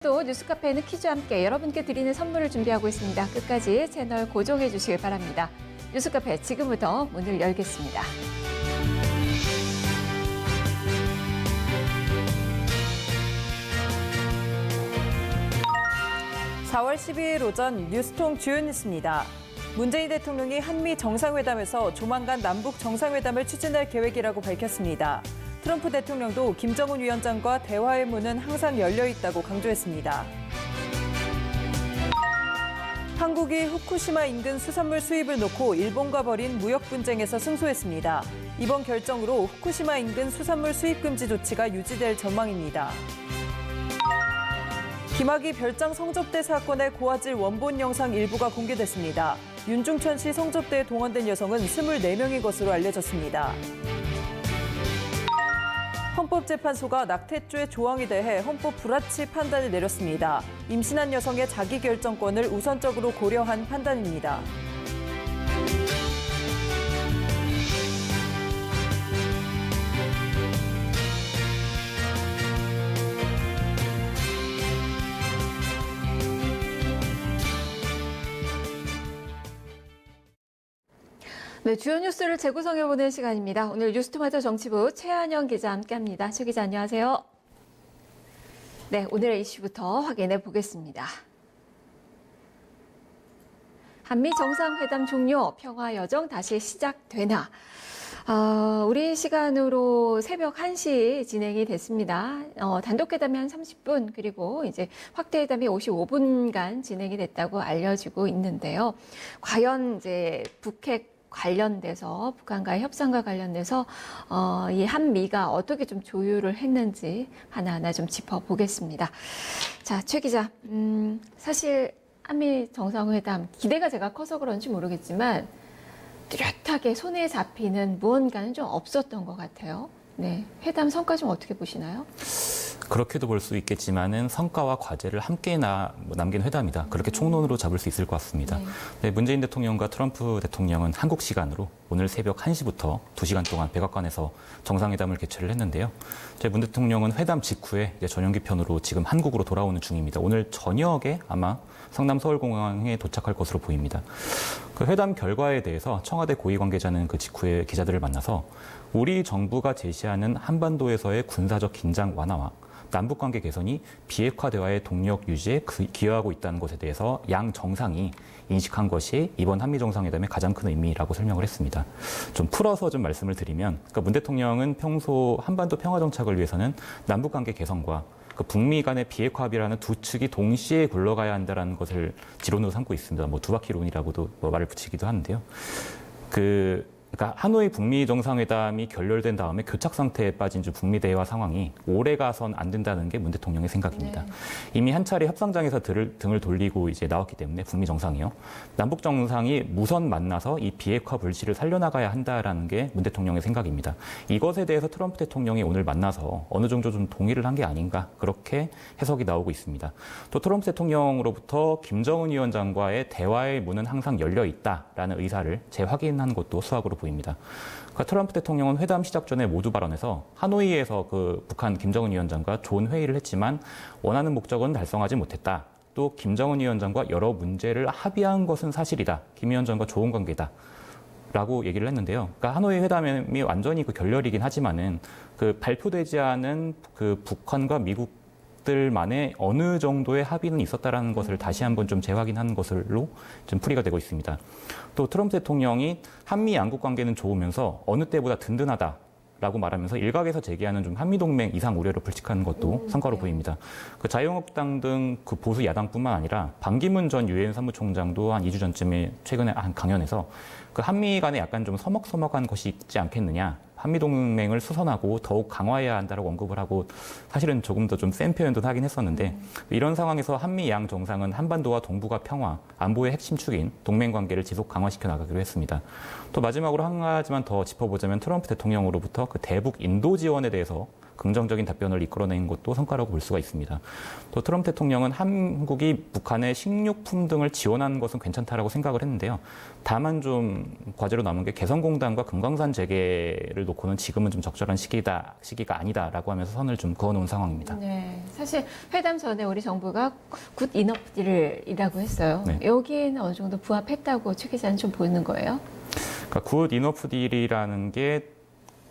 또 뉴스카페에는 퀴즈와 함께 여러분께 드리는 선물을 준비하고 있습니다. 끝까지 채널 고정해 주시길 바랍니다. 뉴스카페 지금부터 문을 열겠습니다. 4월 12일 오전 뉴스통 주요 뉴스입니다. 문재인 대통령이 한미 정상회담에서 조만간 남북 정상회담을 추진할 계획이라고 밝혔습니다. 트럼프 대통령도 김정은 위원장과 대화의 문은 항상 열려 있다고 강조했습니다. 한국이 후쿠시마 인근 수산물 수입을 놓고 일본과 벌인 무역 분쟁에서 승소했습니다. 이번 결정으로 후쿠시마 인근 수산물 수입 금지 조치가 유지될 전망입니다. 김학의 별장 성접대 사건의 고화질 원본 영상 일부가 공개됐습니다. 윤중천시 성접대에 동원된 여성은 24명인 것으로 알려졌습니다. 헌법재판소가 낙태죄 조항에 대해 헌법 불합치 판단을 내렸습니다. 임신한 여성의 자기결정권을 우선적으로 고려한 판단입니다. 네, 주요 뉴스를 재구성해보는 시간입니다. 오늘 뉴스토마토 정치부 최한영 기자 함께합니다. 최 기자 안녕하세요. 네, 오늘의 이슈부터 확인해 보겠습니다. 한미 정상회담 종료, 평화 여정 다시 시작되나? 우리 시간으로 새벽 1시 진행이 됐습니다. 단독회담이 한 30분, 그리고 이제 확대회담이 55분간 진행이 됐다고 알려지고 있는데요. 과연 이제 북핵 관련돼서 북한과의 협상과 관련돼서 이 한미가 어떻게 좀 조율을 했는지 하나하나 좀 짚어보겠습니다. 자, 최 기자, 사실 한미 정상회담 기대가 제가 커서 그런지 모르겠지만 뚜렷하게 손에 잡히는 무언가는 좀 없었던 것 같아요. 네, 회담 성과 좀 어떻게 보시나요? 그렇게도 볼 수 있겠지만은 성과와 과제를 함께 남긴 회담이다. 그렇게 총론으로 잡을 수 있을 것 같습니다. 네, 문재인 대통령과 트럼프 대통령은 한국 시간으로 오늘 새벽 1시부터 2시간 동안 백악관에서 정상회담을 개최를 했는데요. 문 대통령은 회담 직후에 이제 전용기 편으로 지금 한국으로 돌아오는 중입니다. 오늘 저녁에 아마 성남 서울공항에 도착할 것으로 보입니다. 그 회담 결과에 대해서 청와대 고위 관계자는 그 직후에 기자들을 만나서 우리 정부가 제시하는 한반도에서의 군사적 긴장 완화와 남북관계 개선이 비핵화 대화의 동력 유지에 기여하고 있다는 것에 대해서 양 정상이 인식한 것이 이번 한미 정상회담의 가장 큰 의미라고 설명을 했습니다. 좀 풀어서 좀 말씀을 드리면, 그러니까 문 대통령은 평소 한반도 평화 정착을 위해서는 남북관계 개선과 그 북미 간의 비핵화 합의라는 두 측이 동시에 굴러가야 한다는 것을 지론으로 삼고 있습니다. 두 바퀴론이라고도 말을 붙이기도 하는데요. 그러니까 하노이 북미 정상회담이 결렬된 다음에 교착 상태에 빠진 북미 대화 상황이 오래 가선 안 된다는 게 문 대통령의 생각입니다. 네. 이미 한 차례 협상장에서 등을 돌리고 이제 나왔기 때문에 북미 정상이요. 남북 정상이 무선 만나서 이 비핵화 불씨를 살려나가야 한다라는 게 문 대통령의 생각입니다. 이것에 대해서 트럼프 대통령이 오늘 만나서 어느 정도 좀 동의를 한 게 아닌가 그렇게 해석이 나오고 있습니다. 또 트럼프 대통령으로부터 김정은 위원장과의 대화의 문은 항상 열려 있다라는 의사를 재확인한 것도 수학으로 보입니다. 그러니까 트럼프 대통령은 회담 시작 전에 모두 발언에서 하노이에서 그 북한 김정은 위원장과 좋은 회의를 했지만 원하는 목적은 달성하지 못했다. 또 김정은 위원장과 여러 문제를 합의한 것은 사실이다. 김 위원장과 좋은 관계다. 라고 얘기를 했는데요. 그러니까 하노이 회담이 완전히 그 결렬이긴 하지만은 그 발표되지 않은 그 북한과 미국 들만의 어느 정도의 합의는 있었다라는 것을 다시 한번 좀 재확인한 것으로 좀 풀이가 되고 있습니다. 또 트럼프 대통령이 한미 양국 관계는 좋으면서 어느 때보다 든든하다라고 말하면서 일각에서 제기하는 좀 한미 동맹 이상 우려를 불식하는 것도 성과로 보입니다. 그 자유한국당 등 그 보수 야당뿐만 아니라 반기문 전 유엔 사무총장도 한 2주 전쯤에 최근에 한 강연에서 그 한미 간에 약간 좀 서먹서먹한 것이 있지 않겠느냐. 한미동맹을 수선하고 더욱 강화해야 한다고 언급을 하고 사실은 조금 더 좀 센 표현도 하긴 했었는데 이런 상황에서 한미 양 정상은 한반도와 동북아 평화, 안보의 핵심 축인 동맹관계를 지속 강화시켜 나가기로 했습니다. 또 마지막으로 한 가지만 더 짚어보자면 트럼프 대통령으로부터 그 대북 인도 지원에 대해서 긍정적인 답변을 이끌어낸 것도 성과라고 볼 수가 있습니다. 또 트럼프 대통령은 한국이 북한의 식료품 등을 지원하는 것은 괜찮다라고 생각을 했는데요. 다만 좀 과제로 남은 게 개성공단과 금강산 재개를 놓고는 지금은 좀 적절한 시기가 아니다라고 하면서 선을 좀 그어놓은 상황입니다. 네, 사실 회담 전에 우리 정부가 굿 이너프 딜이라고 했어요. 네. 여기에는 어느 정도 부합했다고 최 기자는 좀 보이는 거예요? 그러니까 굿 이너프 딜이라는 게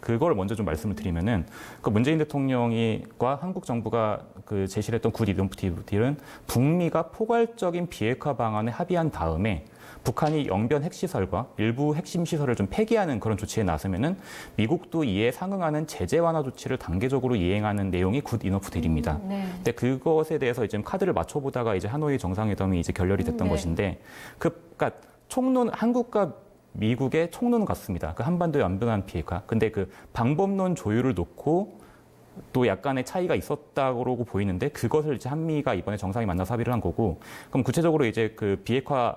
그걸 먼저 좀 말씀을 드리면은 그 문재인 대통령과 한국 정부가 그 제시를 했던 굿 이너프 딜은 북미가 포괄적인 비핵화 방안에 합의한 다음에 북한이 영변 핵시설과 일부 핵심 시설을 좀 폐기하는 그런 조치에 나서면은 미국도 이에 상응하는 제재 완화 조치를 단계적으로 이행하는 내용이 굿 이너프 딜입니다. 네. 근데 그것에 대해서 이제 카드를 맞춰보다가 이제 하노이 정상회담이 이제 결렬이 됐던 네. 것인데 그러니까 총론 한국과 미국의 총론은 같습니다. 그 한반도의 완전한 비핵화. 근데 그 방법론 조율을 놓고 또 약간의 차이가 있었다고 보이는데 그것을 이제 한미가 이번에 정상이 만나서 합의를 한 거고 그럼 구체적으로 이제 그 비핵화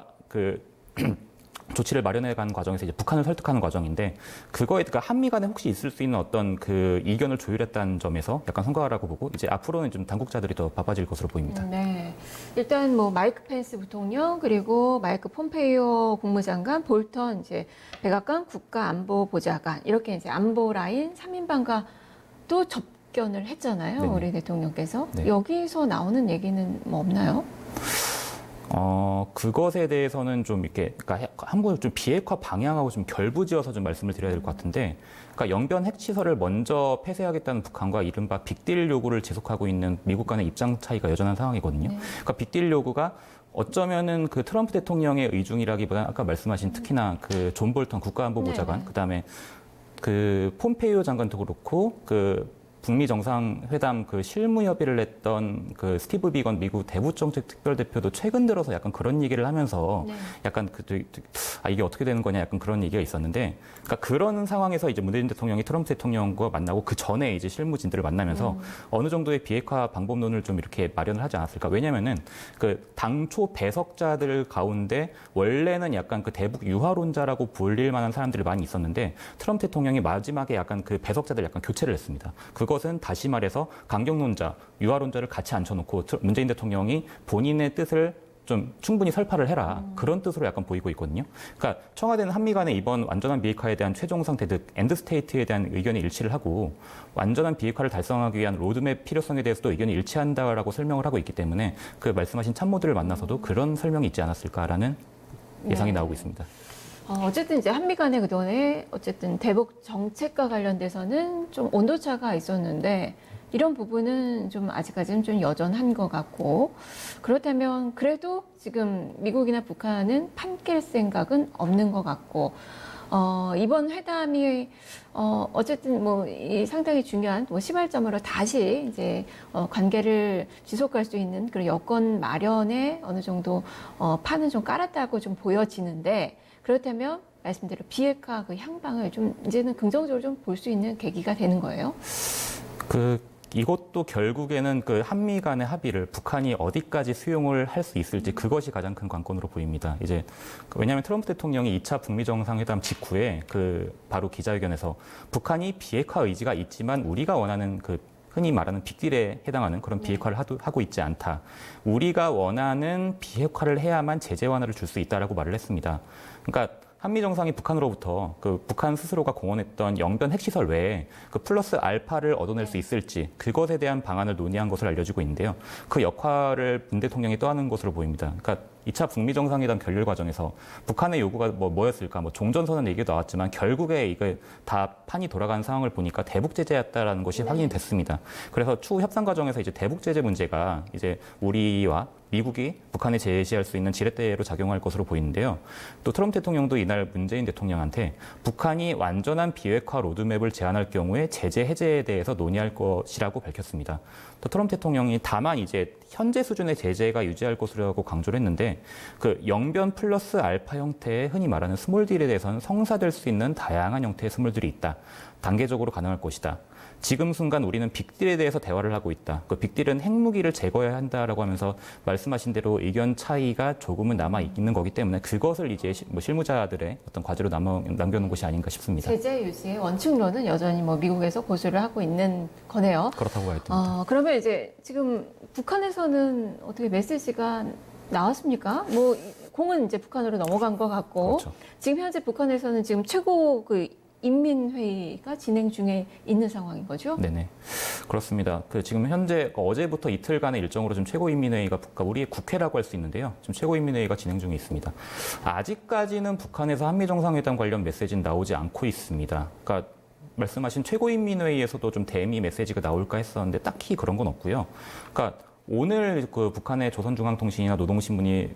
조치를 마련해가는 과정에서 이제 북한을 설득하는 과정인데 그거에 그러니까 한미 간에 혹시 있을 수 있는 어떤 그 이견을 조율했다는 점에서 약간 성과라고 보고 이제 앞으로는 좀 당국자들이 더 바빠질 것으로 보입니다. 네. 일단 뭐 마이크 펜스 부통령 그리고 마이크 폼페이오 국무장관 볼턴 이제 백악관 국가안보보좌관 이렇게 이제 안보 라인 3인방과 또 접견을 했잖아요. 네네. 우리 대통령께서. 네. 여기서 나오는 얘기는 뭐 없나요? 그것에 대해서는 좀 이렇게, 그러니까 한번 좀 비핵화 방향하고 좀 결부지어서 좀 말씀을 드려야 될 것 같은데, 그러니까 영변 핵시설을 먼저 폐쇄하겠다는 북한과 이른바 빅딜 요구를 지속하고 있는 미국 간의 입장 차이가 여전한 상황이거든요. 네. 그러니까 빅딜 요구가 어쩌면은 그 트럼프 대통령의 의중이라기보다는 아까 말씀하신 특히나 그 존 볼턴 국가안보보좌관, 네. 그다음에 그 폼페이오 장관도 그렇고 그 북미 정상회담 그 실무 협의를 했던 그 스티브 비건 미국 대북정책 특별대표도 최근 들어서 약간 그런 얘기를 하면서 네. 약간 이게 어떻게 되는 거냐 약간 그런 얘기가 있었는데 그러니까 그런 상황에서 이제 문재인 대통령이 트럼프 대통령과 만나고 그 전에 이제 실무진들을 만나면서 어느 정도의 비핵화 방법론을 좀 이렇게 마련을 하지 않았을까? 왜냐면은 그 당초 배석자들 가운데 원래는 약간 그 대북 유화론자라고 불릴 만한 사람들이 많이 있었는데 트럼프 대통령이 마지막에 약간 그 배석자들 약간 교체를 했습니다. 그것은 다시 말해서 강경론자, 유화론자를 같이 앉혀놓고 문재인 대통령이 본인의 뜻을 좀 충분히 설파를 해라. 그런 뜻으로 약간 보이고 있거든요. 그러니까 청와대는 한미 간의 이번 완전한 비핵화에 대한 최종 상태, 즉 엔드스테이트에 대한 의견에 일치를 하고 완전한 비핵화를 달성하기 위한 로드맵 필요성에 대해서도 의견이 일치한다라고 설명을 하고 있기 때문에 그 말씀하신 참모들을 만나서도 그런 설명이 있지 않았을까라는 예상이 네. 나오고 있습니다. 어쨌든 이제 한미 간의 그동안에 어쨌든 대북 정책과 관련돼서는 좀 온도차가 있었는데 이런 부분은 좀 아직까지는 좀 여전한 것 같고 그렇다면 그래도 지금 미국이나 북한은 판 깰 생각은 없는 것 같고 이번 회담이 어쨌든 뭐 이 상당히 중요한 뭐 시발점으로 다시 이제 관계를 지속할 수 있는 그런 여건 마련에 어느 정도 판은 좀 깔았다고 좀 보여지는데 그렇다면 말씀대로 비핵화 그 향방을 좀 이제는 긍정적으로 좀 볼 수 있는 계기가 되는 거예요. 이것도 결국에는 그 한미 간의 합의를 북한이 어디까지 수용을 할 수 있을지 그것이 가장 큰 관건으로 보입니다. 이제 왜냐하면 트럼프 대통령이 2차 북미 정상회담 직후에 그 바로 기자회견에서 북한이 비핵화 의지가 있지만 우리가 원하는 그 흔히 말하는 빅딜에 해당하는 그런 비핵화를 하고 있지 않다. 우리가 원하는 비핵화를 해야만 제재 완화를 줄 수 있다라고 말을 했습니다. 그러니까 한미 정상이 북한으로부터 그 북한 스스로가 공언했던 영변 핵시설 외에 그 플러스 알파를 얻어낼 수 있을지 그것에 대한 방안을 논의한 것을 알려지고 있는데요. 그 역할을 문 대통령이 떠안은 것으로 보입니다. 그러니까 2차 북미 정상회담 결렬 과정에서 북한의 요구가 뭐였을까? 종전선언 얘기도 나왔지만 결국에 이게 다 판이 돌아가는 상황을 보니까 대북 제재였다라는 것이 확인이 됐습니다. 그래서 추후 협상 과정에서 이제 대북 제재 문제가 이제 우리와 미국이 북한에 제시할 수 있는 지렛대로 작용할 것으로 보이는데요. 또 트럼프 대통령도 이날 문재인 대통령한테 북한이 완전한 비핵화 로드맵을 제안할 경우에 제재 해제에 대해서 논의할 것이라고 밝혔습니다. 또 트럼프 대통령이 다만 이제 현재 수준의 제재가 유지할 것이라고 강조를 했는데 그 영변 플러스 알파 형태의 흔히 말하는 스몰 딜에 대해서는 성사될 수 있는 다양한 형태의 스몰 딜이 있다. 단계적으로 가능할 것이다. 지금 순간 우리는 빅딜에 대해서 대화를 하고 있다. 그 빅딜은 핵무기를 제거해야 한다라고 하면서 말씀하신 대로 의견 차이가 조금은 남아 있는 거기 때문에 그것을 이제 실무자들의 어떤 과제로 남겨놓은 것이 아닌가 싶습니다. 제재 유지의 원칙론은 여전히 뭐 미국에서 고수를 하고 있는 거네요. 그렇다고 봐야 됩니다. 그러면 이제 지금 북한에서는 어떻게 메시지가 나왔습니까? 뭐 공은 이제 북한으로 넘어간 것 같고 그렇죠. 지금 현재 북한에서는 지금 최고 그 인민회의가 진행 중에 있는 상황인 거죠? 네네. 그렇습니다. 지금 현재 어제부터 이틀간의 일정으로 지금 최고인민회의가 우리의 국회라고 할 수 있는데요. 지금 최고인민회의가 진행 중에 있습니다. 아직까지는 북한에서 한미정상회담 관련 메시지는 나오지 않고 있습니다. 그러니까 말씀하신 최고인민회의에서도 좀 대미 메시지가 나올까 했었는데 딱히 그런 건 없고요. 그러니까 오늘 북한의 조선중앙통신이나 노동신문이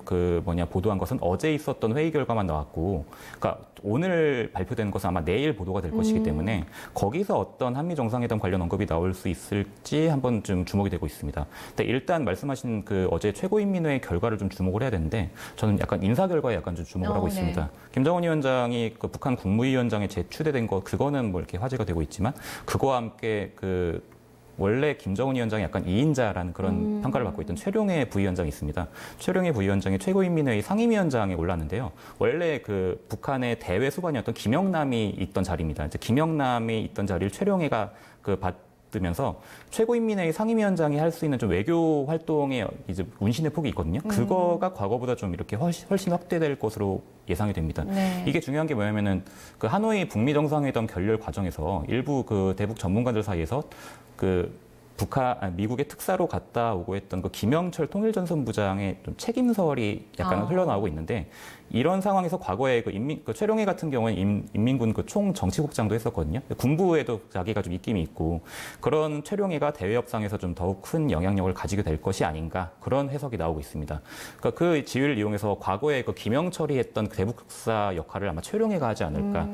보도한 것은 어제 있었던 회의 결과만 나왔고, 그러니까 오늘 발표된 것은 아마 내일 보도가 될 것이기 때문에 거기서 어떤 한미 정상회담 관련 언급이 나올 수 있을지 한번 좀 주목이 되고 있습니다. 근데 일단 말씀하신 어제 최고인민회의 결과를 좀 주목을 해야 되는데 저는 약간 인사 결과에 약간 좀 주목을 하고 있습니다. 네. 김정은 위원장이 북한 국무위원장에 재추대된 거 그거는 뭐 이렇게 화제가 되고 있지만 그거와 함께 원래 김정은 위원장이 약간 2인자라는 그런 평가를 받고 있던 최룡해 부위원장이 있습니다. 최룡해 부위원장이 최고인민회의 상임위원장에 올랐는데요. 원래 북한의 대외 수반이었던 김영남이 있던 자리입니다. 이제 김영남이 있던 자리를 최룡해가 받으면서 최고인민회의 상임위원장이 할 수 있는 좀 외교 활동의 이제 운신의 폭이 있거든요. 그거가 과거보다 좀 이렇게 훨씬 확대될 것으로 예상이 됩니다. 네. 이게 중요한 게 뭐냐면은 하노이 북미 정상회담 결렬 과정에서 일부 대북 전문가들 사이에서 미국의 특사로 갔다 오고 했던 김영철 통일전선부장의 좀 책임설이 약간 흘러나오고 있는데 이런 상황에서 과거에 최룡해 같은 경우는 인민군 총정치국장도 했었거든요. 군부에도 자기가 좀 입김이 있고 그런 최룡해가 대외협상에서 좀 더욱 큰 영향력을 가지게 될 것이 아닌가 그런 해석이 나오고 있습니다. 그러니까 그 지위를 이용해서 과거에 김영철이 했던 대북 특사 역할을 아마 최룡해가 하지 않을까.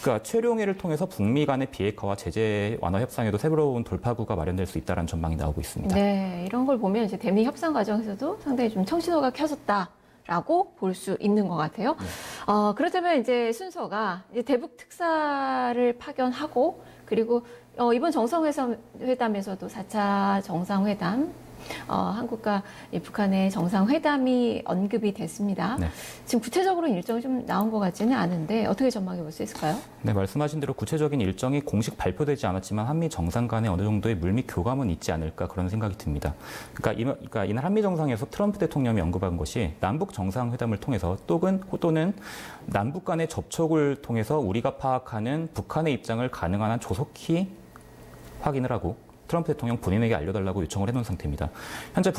그러니까 최룡해를 통해서 북미 간의 비핵화와 제재 완화 협상에도 새로운 돌파구가 마련될 수 있다는 전망이 나오고 있습니다. 네, 이런 걸 보면 이제 대미 협상 과정에서도 상당히 좀 청신호가 켜졌다라고 볼 수 있는 것 같아요. 네. 그렇다면 이제 순서가 이제 대북 특사를 파견하고 그리고 이번 정상회담에서도 4차 정상회담 한국과 북한의 정상회담이 언급이 됐습니다. 네. 지금 구체적으로 일정이 좀 나온 것 같지는 않은데 어떻게 전망해 볼 수 있을까요? 네, 말씀하신 대로 구체적인 일정이 공식 발표되지 않았지만 한미 정상 간에 어느 정도의 물밑 교감은 있지 않을까 그런 생각이 듭니다. 그러니까 이날 한미 정상에서 트럼프 대통령이 언급한 것이 남북 정상회담을 통해서 또는 남북 간의 접촉을 통해서 우리가 파악하는 북한의 입장을 가능한 한 조속히 확인을 하고 트럼프 대통령 본인에게 알려달라고 요청을 해놓은 상태입니다. 현재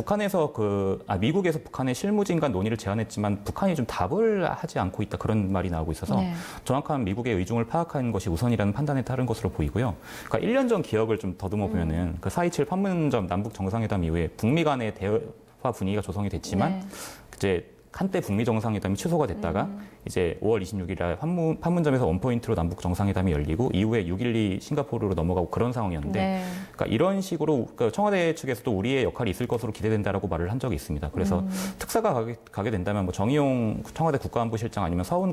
미국에서 북한의 실무진 간 논의를 제안했지만 북한이 좀 답을 하지 않고 있다 그런 말이 나오고 있어서 네. 정확한 미국의 의중을 파악하는 것이 우선이라는 판단에 따른 것으로 보이고요. 그러니까 1년 전 기억을 좀 더듬어 보면은 4.27 판문점 남북 정상회담 이후에 북미 간의 대화 분위기가 조성이 됐지만 네. 이제 한때 북미 정상회담이 취소가 됐다가 이제 5월 26일에 판문점에서 원포인트로 남북 정상회담이 열리고 이후에 6.12 싱가포르로 넘어가고 그런 상황이었는데 네. 그러니까 이런 식으로 청와대 측에서도 우리의 역할이 있을 것으로 기대된다라고 말을 한 적이 있습니다. 그래서 특사가 가게 된다면 정의용 청와대 국가안보실장 아니면 서훈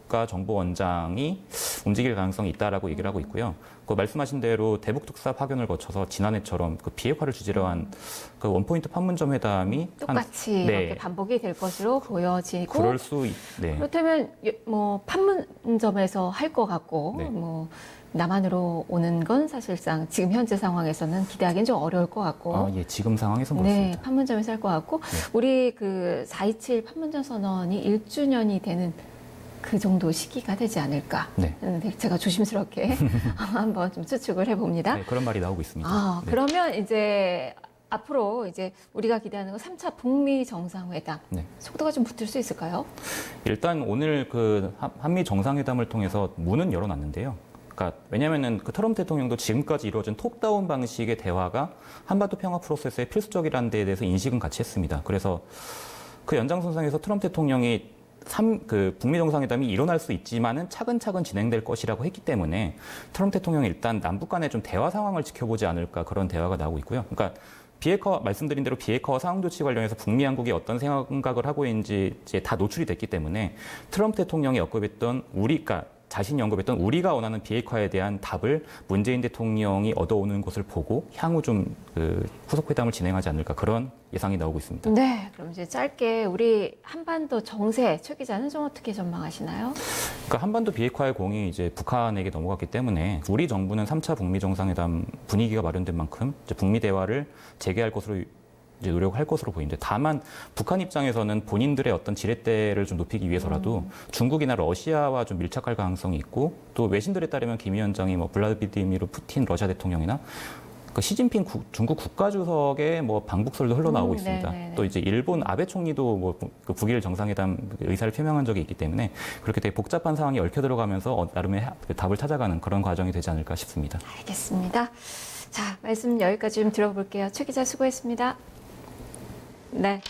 국가정보원장이 움직일 가능성이 있다라고 얘기를 하고 있고요. 말씀하신 대로 대북 특사 파견을 거쳐서 지난해처럼 비핵화를 주제로 한 원포인트 판문점 회담이 똑같이 이렇게 반복이 될 것으로 보여지고 그럴 수 네. 그렇다면 뭐 판문점에서 할 것 같고 네. 뭐 남한으로 오는 건 사실상 지금 현재 상황에서는 기대하기는 좀 어려울 것 같고 예, 지금 상황에서는 네, 그렇습니다. 판문점에서 할 것 같고 우리 4.27 판문점 선언이 1주년이 되는 그 정도 시기가 되지 않을까. 네. 제가 조심스럽게 한번 좀 추측을 해봅니다. 네, 그런 말이 나오고 있습니다. 네. 그러면 이제 앞으로 이제 우리가 기대하는 건 3차 북미 정상회담. 네. 속도가 좀 붙을 수 있을까요? 일단 오늘 한미 정상회담을 통해서 문은 열어놨는데요. 그러니까 왜냐하면은 트럼프 대통령도 지금까지 이루어진 톱다운 방식의 대화가 한반도 평화 프로세스의 필수적이라는 데에 대해서 인식은 같이 했습니다. 그래서 그 연장선상에서 트럼프 대통령이 북미 정상회담이 일어날 수 있지만은 차근차근 진행될 것이라고 했기 때문에 트럼프 대통령이 일단 남북 간의 좀 대화 상황을 지켜보지 않을까 그런 대화가 나오고 있고요. 그러니까 말씀드린 대로 비핵화와 상황 조치 관련해서 북미 양국이 어떤 생각을 하고 있는지 이제 다 노출이 됐기 때문에 트럼프 대통령이 언급했던 자신이 언급했던 우리가 원하는 비핵화에 대한 답을 문재인 대통령이 얻어오는 것을 보고 향후 좀 후속 회담을 진행하지 않을까 그런 예상이 나오고 있습니다. 네, 그럼 이제 짧게 우리 한반도 정세 최 기자는 좀 어떻게 전망하시나요? 그러니까 한반도 비핵화의 공이 이제 북한에게 넘어갔기 때문에 우리 정부는 3차 북미 정상회담 분위기가 마련된 만큼 이제 북미 대화를 재개할 것으로 이제 노력할 것으로 보이는데 다만 북한 입장에서는 본인들의 어떤 지렛대를 좀 높이기 위해서라도 중국이나 러시아와 좀 밀착할 가능성이 있고 또 외신들에 따르면 김 위원장이 뭐 블라디미르 푸틴 러시아 대통령이나 그 시진핑 중국 국가주석의 뭐 방북설도 흘러나오고 있습니다. 네네네. 또 이제 일본 아베 총리도 뭐그 북일 정상회담 의사를 표명한 적이 있기 때문에 그렇게 되게 복잡한 상황이 얽혀 들어가면서 나름의 답을 찾아가는 그런 과정이 되지 않을까 싶습니다. 알겠습니다. 자, 말씀 여기까지 좀 들어볼게요. 최 기자 수고했습니다. 네.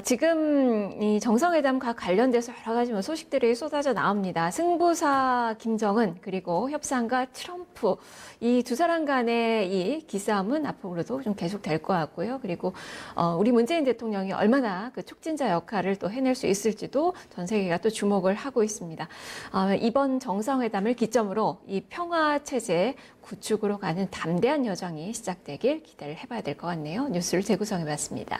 지금 이 정상회담과 관련돼서 여러 가지 소식들이 쏟아져 나옵니다. 승부사 김정은 그리고 협상가 트럼프 이 두 사람 간의 이 기싸움은 앞으로도 좀 계속될 것 같고요. 그리고 우리 문재인 대통령이 얼마나 그 촉진자 역할을 또 해낼 수 있을지도 전 세계가 또 주목을 하고 있습니다. 이번 정상회담을 기점으로 이 평화 체제 구축으로 가는 담대한 여정이 시작되길 기대를 해봐야 될 것 같네요. 뉴스를 재구성해봤습니다.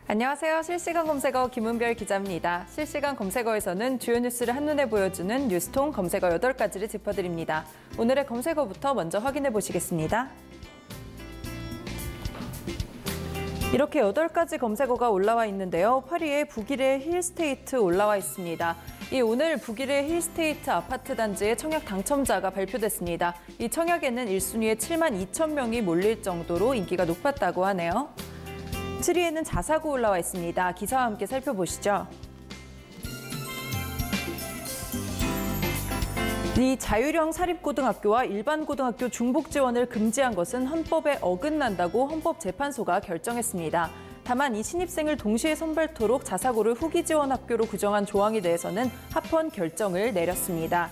안녕하세요. 실시간 검색어 김은별 기자입니다. 실시간 검색어에서는 주요 뉴스를 한눈에 보여주는 뉴스통 검색어 8가지를 짚어드립니다. 오늘의 검색어부터 먼저 확인해 보시겠습니다. 이렇게 8가지 검색어가 올라와 있는데요. 8위에 북일의 힐스테이트 올라와 있습니다. 오늘 북일의 힐스테이트 아파트 단지의 청약 당첨자가 발표됐습니다. 이 청약에는 1순위에 7만 2천 명이 몰릴 정도로 인기가 높았다고 하네요. 7위에는 자사고 올라와 있습니다. 기사와 함께 살펴보시죠. 이 자율형 사립고등학교와 일반고등학교 중복 지원을 금지한 것은 헌법에 어긋난다고 헌법재판소가 결정했습니다. 다만 이 신입생을 동시에 선발토록 자사고를 후기 지원 학교로 규정한 조항에 대해서는 합헌 결정을 내렸습니다.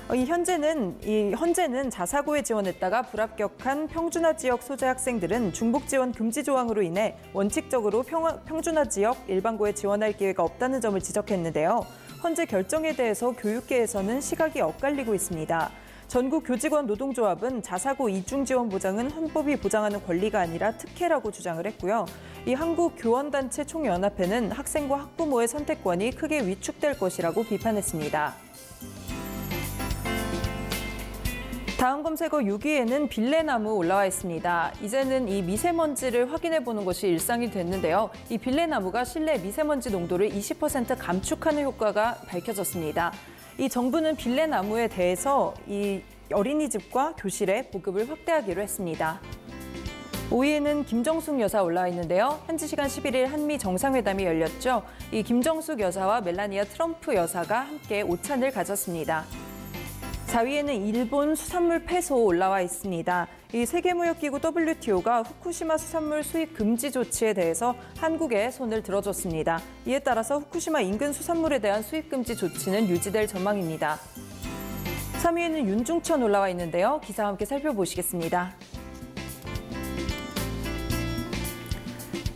현재는 자사고에 지원했다가 불합격한 평준화 지역 소재 학생들은 중복 지원 금지 조항으로 인해 원칙적으로 평준화 지역 일반고에 지원할 기회가 없다는 점을 지적했는데요. 현재 결정에 대해서 교육계에서는 시각이 엇갈리고 있습니다. 전국교직원 노동조합은 자사고 이중 지원 보장은 헌법이 보장하는 권리가 아니라 특혜라고 주장을 했고요. 이 한국교원단체 총연합회는 학생과 학부모의 선택권이 크게 위축될 것이라고 비판했습니다. 다음 검색어 6위에는 빌레나무 올라와 있습니다. 이제는 이 미세먼지를 확인해 보는 것이 일상이 됐는데요. 이 빌레나무가 실내 미세먼지 농도를 20% 감축하는 효과가 밝혀졌습니다. 이 정부는 빌레나무에 대해서 이 어린이집과 교실에 보급을 확대하기로 했습니다. 5위에는 김정숙 여사 올라와 있는데요. 현지 시간 11일 한미 정상회담이 열렸죠. 이 김정숙 여사와 멜라니아 트럼프 여사가 함께 오찬을 가졌습니다. 4위에는 일본 수산물 폐소 올라와 있습니다. 이 세계무역기구 WTO가 후쿠시마 수산물 수입 금지 조치에 대해서 한국에 손을 들어줬습니다. 이에 따라서 후쿠시마 인근 수산물에 대한 수입 금지 조치는 유지될 전망입니다. 3위에는 윤중천 올라와 있는데요. 기사와 함께 살펴보시겠습니다.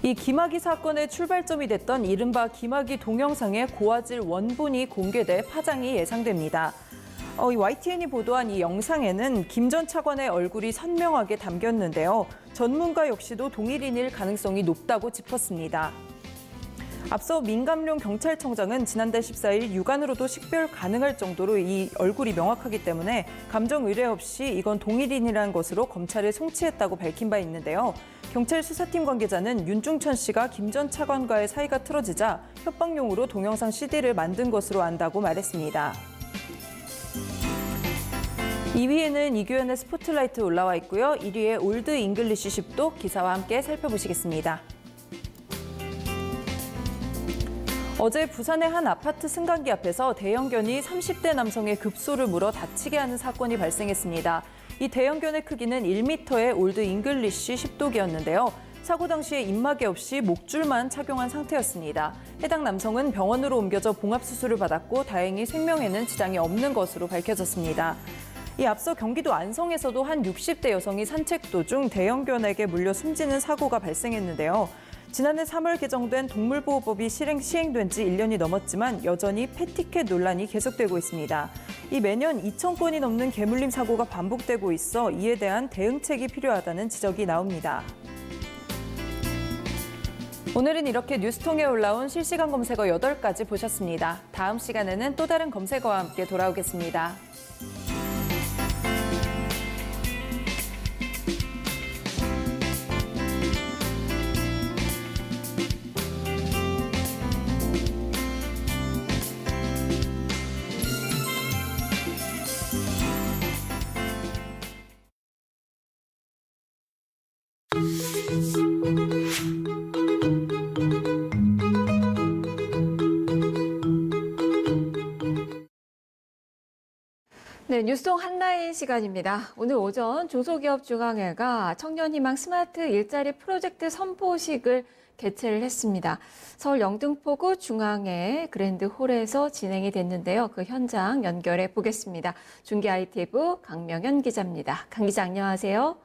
이 김학의 사건의 출발점이 됐던 이른바 김학의 동영상의 고화질 원본이 공개돼 파장이 예상됩니다. 이 YTN이 보도한 이 영상에는 김 전 차관의 얼굴이 선명하게 담겼는데요. 전문가 역시도 동일인일 가능성이 높다고 짚었습니다. 앞서 민감룡 경찰청장은 지난달 14일 육안으로도 식별 가능할 정도로 이 얼굴이 명확하기 때문에 감정 의뢰 없이 이건 동일인이라는 것으로 검찰에 송치했다고 밝힌 바 있는데요. 경찰 수사팀 관계자는 윤중천 씨가 김 전 차관과의 사이가 틀어지자 협박용으로 동영상 CD를 만든 것으로 안다고 말했습니다. 2위에는 이규현의 스포트라이트 올라와 있고요. 1위에 올드 잉글리시 10도 기사와 함께 살펴보시겠습니다. 어제 부산의 한 아파트 승강기 앞에서 대형견이 30대 남성의 급소를 물어 다치게 하는 사건이 발생했습니다. 이 대형견의 크기는 1m의 올드 잉글리시 10독이었는데요. 사고 당시에 입마개 없이 목줄만 착용한 상태였습니다. 해당 남성은 병원으로 옮겨져 봉합수술을 받았고 다행히 생명에는 지장이 없는 것으로 밝혀졌습니다. 이 앞서 경기도 안성에서도 한 60대 여성이 산책 도중 대형견에게 물려 숨지는 사고가 발생했는데요. 지난해 3월 개정된 동물보호법이 시행된 지 1년이 넘었지만 여전히 패티켓 논란이 계속되고 있습니다. 이 매년 2,000건이 넘는 개물림 사고가 반복되고 있어 이에 대한 대응책이 필요하다는 지적이 나옵니다. 오늘은 이렇게 뉴스통에 올라온 실시간 검색어 8가지 보셨습니다. 다음 시간에는 또 다른 검색어와 함께 돌아오겠습니다. 네, 뉴스통 한라인 시간입니다. 오늘 오전 중소기업중앙회가 청년희망 스마트 일자리 프로젝트 선포식을 개최를 했습니다. 서울 영등포구 중앙회 그랜드홀에서 진행이 됐는데요. 그 현장 연결해 보겠습니다. 중계 IT부 강명현 기자입니다. 강 기자 안녕하세요.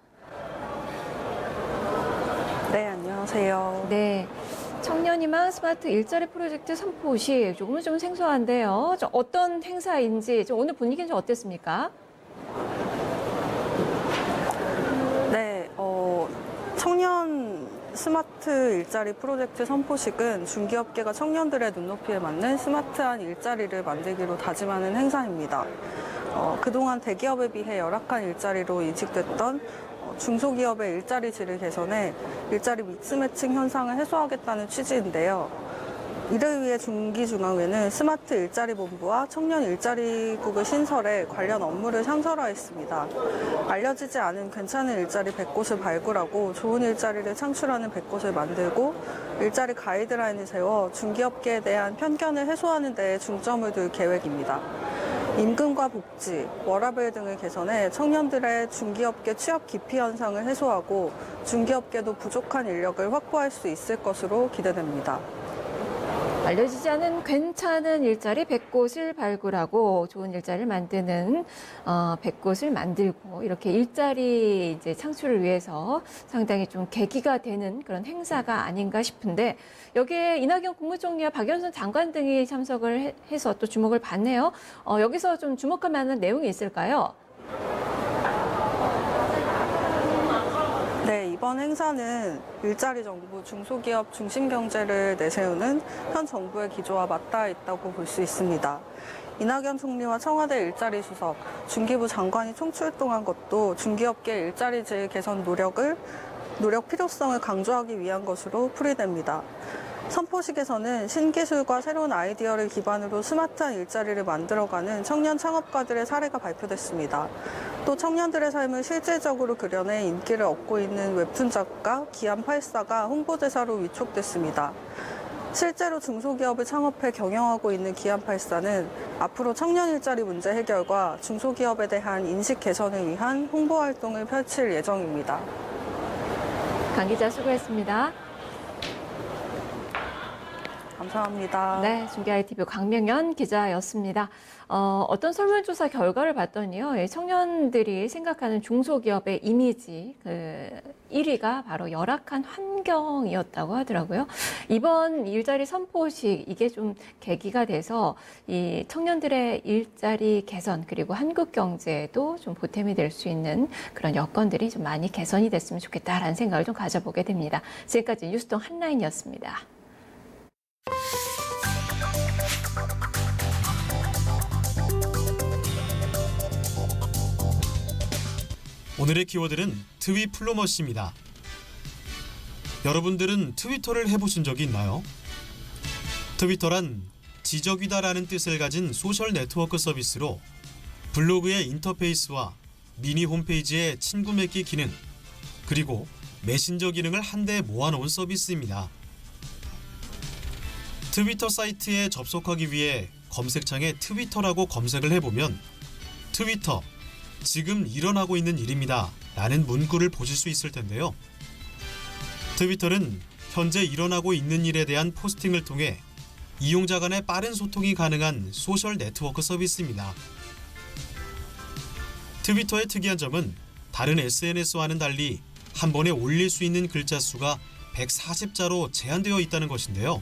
네, 안녕하세요. 네. 청년희망 스마트 일자리 프로젝트 선포식 조금은 좀 생소한데요. 어떤 행사인지 오늘 분위기는 좀 어땠습니까? 네, 청년 스마트 일자리 프로젝트 선포식은 중기업계가 청년들의 눈높이에 맞는 스마트한 일자리를 만들기로 다짐하는 행사입니다. 그동안 대기업에 비해 열악한 일자리로 인식됐던 중소기업의 일자리 질을 개선해 일자리 믹스매칭 현상을 해소하겠다는 취지인데요. 이를 위해 중기중앙회는 스마트 일자리 본부와 청년 일자리국을 신설해 관련 업무를 상설화했습니다. 알려지지 않은 괜찮은 일자리 100곳을 발굴하고 좋은 일자리를 창출하는 100곳을 만들고 일자리 가이드라인을 세워 중기업계에 대한 편견을 해소하는 데에 중점을 둘 계획입니다. 임금과 복지, 워라밸 등을 개선해 청년들의 중기업계 취업 기피 현상을 해소하고 중기업계도 부족한 인력을 확보할 수 있을 것으로 기대됩니다. 알려지지 않은 괜찮은 일자리 100곳을 발굴하고 좋은 일자리를 만드는 100곳을 만들고 이렇게 일자리 이제 창출을 위해서 상당히 좀 계기가 되는 그런 행사가 아닌가 싶은데 여기에 이낙연 국무총리와 박영선 장관 등이 참석을 해서 또 주목을 받네요. 여기서 좀 주목할 만한 내용이 있을까요? 네, 이번 행사는 일자리 정부, 중소기업 중심 경제를 내세우는 현 정부의 기조와 맞닿아 있다고 볼 수 있습니다. 이낙연 총리와 청와대 일자리 수석, 중기부 장관이 총출동한 것도 중기업계 일자리 질 개선 노력 필요성을 강조하기 위한 것으로 풀이됩니다. 선포식에서는 신기술과 새로운 아이디어를 기반으로 스마트한 일자리를 만들어가는 청년 창업가들의 사례가 발표됐습니다. 또 청년들의 삶을 실질적으로 그려내 인기를 얻고 있는 웹툰 작가 기안84가 홍보대사로 위촉됐습니다. 실제로 중소기업을 창업해 경영하고 있는 기안84는 앞으로 청년 일자리 문제 해결과 중소기업에 대한 인식 개선을 위한 홍보 활동을 펼칠 예정입니다. 강 기자 수고했습니다. 감사합니다. 네, 중계 ITV 강명현 기자였습니다. 어떤 설문조사 결과를 봤더니요, 청년들이 생각하는 중소기업의 이미지 1위가 바로 열악한 환경이었다고 하더라고요. 이번 일자리 선포식 이게 좀 계기가 돼서 이 청년들의 일자리 개선 그리고 한국 경제에도 좀 보탬이 될 수 있는 그런 여건들이 좀 많이 개선이 됐으면 좋겠다라는 생각을 좀 가져보게 됩니다. 지금까지 뉴스통 한라인이었습니다. 오늘의 키워드는 트위플로머시입니다. 여러분들은 트위터를 해보신 적이 있나요? 트위터란 지적이다라는 뜻을 가진 소셜 네트워크 서비스로 블로그의 인터페이스와 미니 홈페이지의 친구 맺기 기능, 그리고 메신저 기능을 한데에 모아놓은 서비스입니다. 트위터 사이트에 접속하기 위해 검색창에 트위터라고 검색을 해보면 트위터, 지금 일어나고 있는 일입니다 라는 문구를 보실 수 있을 텐데요. 트위터는 현재 일어나고 있는 일에 대한 포스팅을 통해 이용자 간의 빠른 소통이 가능한 소셜 네트워크 서비스입니다. 트위터의 특이한 점은 다른 SNS와는 달리 한 번에 올릴 수 있는 글자 수가 140자로 제한되어 있다는 것인데요.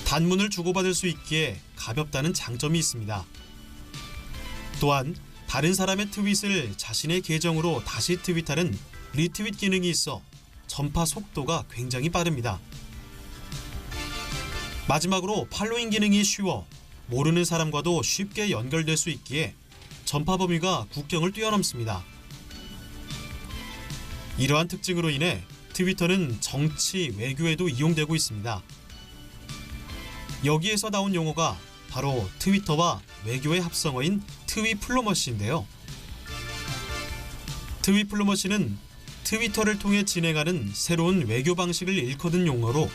단문을 주고받을 수 있기에 가볍다는 장점이 있습니다. 또한 다른 사람의 트윗을 자신의 계정으로 다시 트윗하는 리트윗 기능이 있어 전파 속도가 굉장히 빠릅니다. 마지막으로 팔로잉 기능이 쉬워 모르는 사람과도 쉽게 연결될 수 있기에 전파 범위가 국경을 뛰어넘습니다. 이러한 특징으로 인해 트위터는 정치, 외교에도 이용되고 있습니다. 여기에서 나온 용어가 바로 트위터와 외교의 합성어인 트위플로머시인데요. 트위플로머시는 트위터를 통해 진행하는 새로운 외교 방식을 일컫은 용어로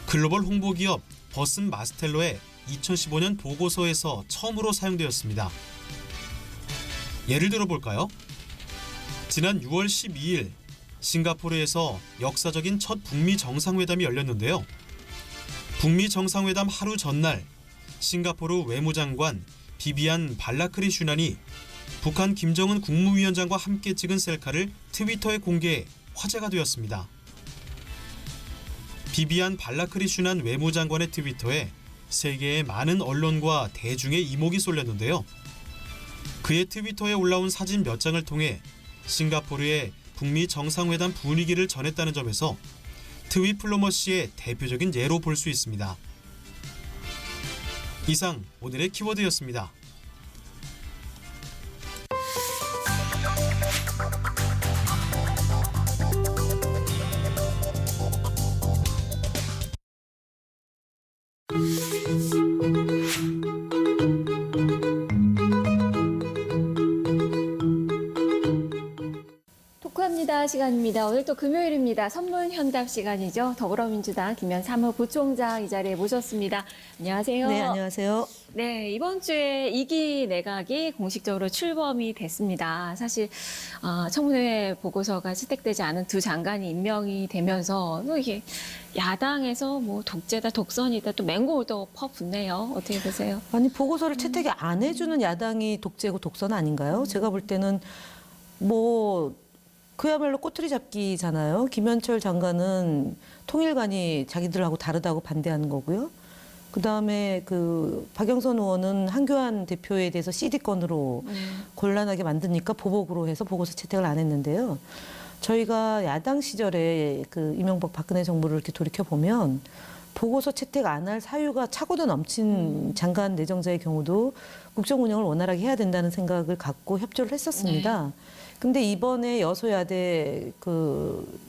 글로벌 홍보기업 버슨 마스텔로의 2015년 보고서에서 처음으로 사용되었습니다. 예를 들어 볼까요? 지난 6월 12일 싱가포르에서 역사적인 첫 북미 정상회담이 열렸는데요. 북미 정상회담 하루 전날 싱가포르 외무장관 비비안 발라크리 슈난이 북한 김정은 국무위원장과 함께 찍은 셀카를 트위터에 공개해 화제가 되었습니다. 비비안 발라크리 슈난 외무장관의 트위터에 세계의 많은 언론과 대중의 이목이 쏠렸는데요. 그의 트위터에 올라온 사진 몇 장을 통해 싱가포르의 북미 정상회담 분위기를 전했다는 점에서 트위플로머시의 대표적인 예로 볼 수 있습니다. 이상 오늘의 키워드였습니다. 토크합니다 시간입니다. 오늘 또 금요일입니다. 선문현답 시간이죠. 더불어민주당 김현 사무부총장 이 자리에 모셨습니다. 안녕하세요. 네, 안녕하세요. 네, 이번 주에 2기 내각이 공식적으로 출범이 됐습니다. 사실 청문회 보고서가 채택되지 않은 두 장관이 임명이 되면서 또 이게 야당에서 뭐 독재다 독선이다 또 맹고도 퍼붓네요. 어떻게 보세요? 아니, 보고서를 채택이 안 해주는 야당이 독재고 독선 아닌가요? 제가 볼 때는 뭐 그야말로 꼬투리 잡기잖아요. 김현철 장관은 통일관이 자기들하고 다르다고 반대하는 거고요. 그다음에 그 박영선 의원은 한교안 대표에 대해서 CD건으로 곤란하게 만드니까 보복으로 해서 보고서 채택을 안 했는데요. 저희가 야당 시절에 그 이명박 박근혜 정부를 이렇게 돌이켜 보면 보고서 채택 안 할 사유가 차고도 넘친 장관 내정자의 경우도 국정 운영을 원활하게 해야 된다는 생각을 갖고 협조를 했었습니다. 근데 이번에 여소야대 그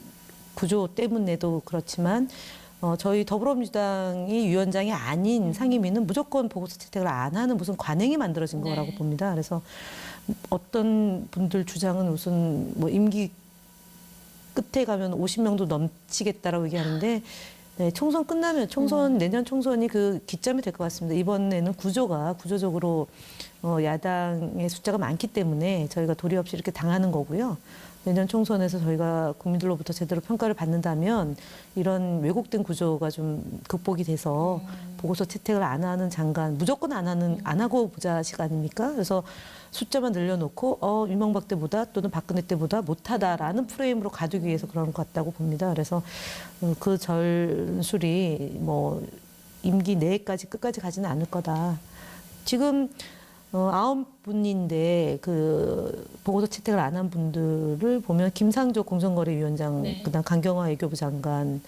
구조 때문에도 그렇지만 저희 더불어민주당이 위원장이 아닌 상임위는 무조건 보고서 채택을 안 하는 무슨 관행이 만들어진 거라고 봅니다. 그래서 어떤 분들 주장은 무슨 뭐 임기 끝에 가면 50명도 넘치겠다라고 얘기하는데 네, 총선 끝나면 내년 총선이 그 기점이 될 것 같습니다. 이번에는 구조적으로 야당의 숫자가 많기 때문에 저희가 도리 없이 이렇게 당하는 거고요. 내년 총선에서 저희가 국민들로부터 제대로 평가를 받는다면 이런 왜곡된 구조가 좀 극복이 돼서 보고서 채택을 안 하는 장관 무조건 안 하고 보자 식 아닙니까? 그래서 숫자만 늘려놓고 이명박 때보다 또는 박근혜 때보다 못하다라는 프레임으로 가두기 위해서 그런 것 같다고 봅니다. 그래서 그 전술이 뭐 임기 내까지 끝까지 가지는 않을 거다. 지금 9분인데 그 보고서 채택을 안 한 분들을 보면 김상조 공정거래위원장, 그다음 강경화 외교부 장관,